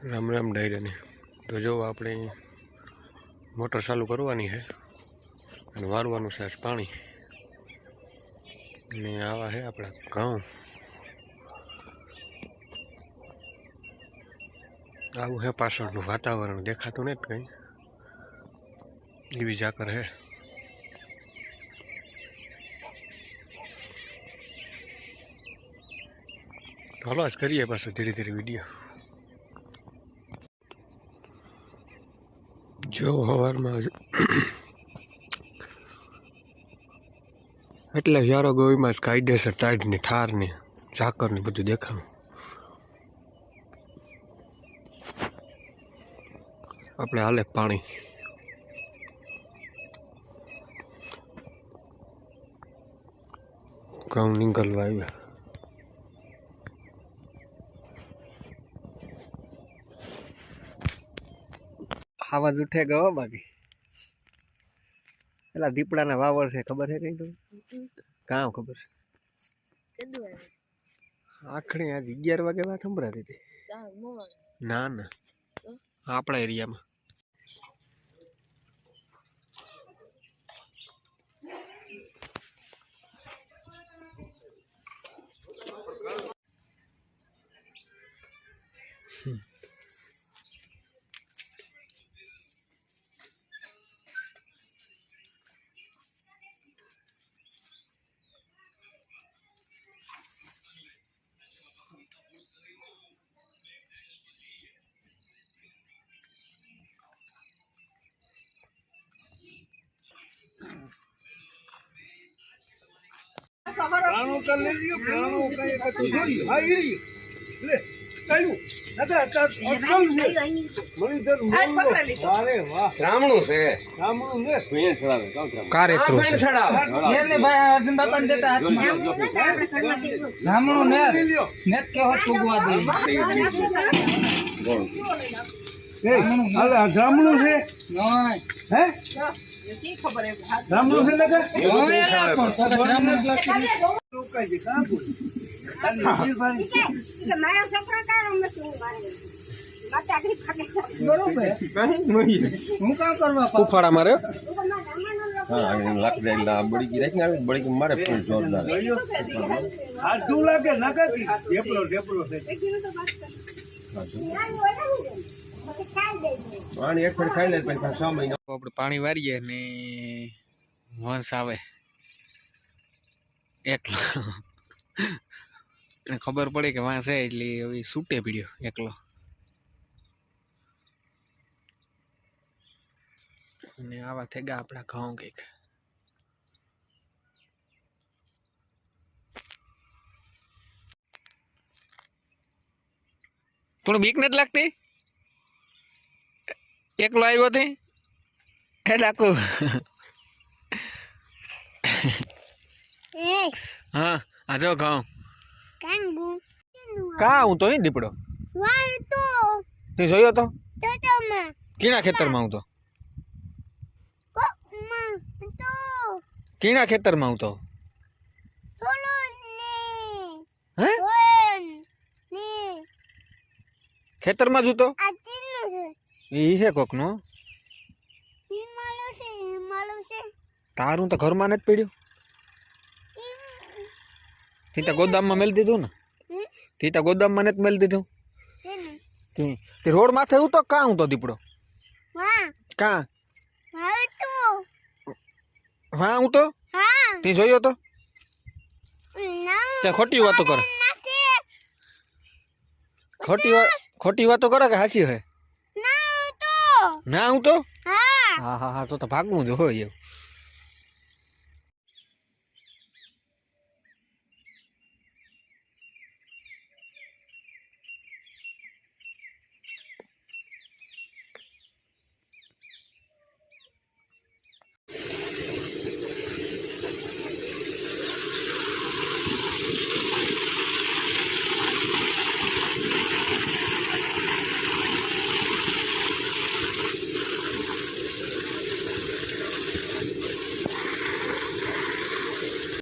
રામ રામ ડાયરાને તો જો આપણે મોટર ચાલુ કરવાની છે અને વારવાનું છે પાણી ને આવા છે આપણા ઘઉં આવું છે પાછળનું વાતાવરણ દેખાતું નથી કંઈ એવી જાકર છે હાલો જ કરીએ પાછું ધીરે ધીરે વિડીયો જો સવારમાં એટલે યારો ગોવીમાં કાયદેસર ટાઈડની ઠારની ઝાકરની બધું દેખાવું આપણે હાલે પાણી ઘઉં નીકળવા આવ્યા આવાજ ઉઠે ગયો બાકી પેલા દીપડાના વાવર છે ખબર છે કઈ તો કામ ખબર છે આખણી આજ 11 વાગે વાત સંભળાતી હતી ના ના આપણા એરિયામાં प्राणों कर ले लियो प्राणों का एक तो जोड़ी हां इरी ले कायू दादा असल से मणिधर अरे वाह ब्राह्मणो से ब्राह्मणो ने पेन छड़ावे कारे थ्रू पेन छड़ावे ये ले भाई अर्जुन बापा ने देता हाथ में ब्राह्मणो ने नेत के होत पुगवा दे ए हाल ब्राह्मणो से नहीं हैं की खबर है ब्राह्मणो से लगा ब्राह्मण लोग का ये कहां बोल મારા છોકરા તારો નથી મારે માતા આખી ફાટે बरोबर હું કામ કરવા ઉફાડા મારે हाँ लग जाएगा बड़ी की देखना बड़ी की मारे फुल जोरदार हाथ दू लागे नका की डेपलो से पानी एक खाई ले पैसा 6 महीना આપણે પાણી વારીએ ને વંશ આવે એકલો એને ખબર પડે કે વાંસ છે એટલે હવે છૂટે પીડ્યો એકલો અને આવા થઈ ગયા આપણા ઘઉં કંઈક થોડું બીક નથી લાગતી એકલો આવ્યો હતી હે ડાકુ એ હા આ જો ઘઉં કાંગુ કા હું તો નહીં દીપડો વાય તો તે જોયો તો માં કીણા ખેતરમાં હું તો માં તો કીણા ખેતરમાં હું તો થોડો ને હે ઓન ને ખેતરમાં જ તો આ તીનો છે ઈ છે કોક નો માલો છે તારું તો ઘરમાં નથી પડ્યું તીતા ગોદામમાં મેલ દીધું ને તીતા ગોદામમાં નથી મેલ દીધું તે રોડ માથે હું તો કા હું તો દીપડો વાહ કા વાય તો હા હું તો હા તે જોયો તો ના તે ખોટી વાતો કરે ખોટી વાતો કરે કે સાચી હે ના તો ના હું તો હા હા હા હા તો ભાગવું જ હોય એવું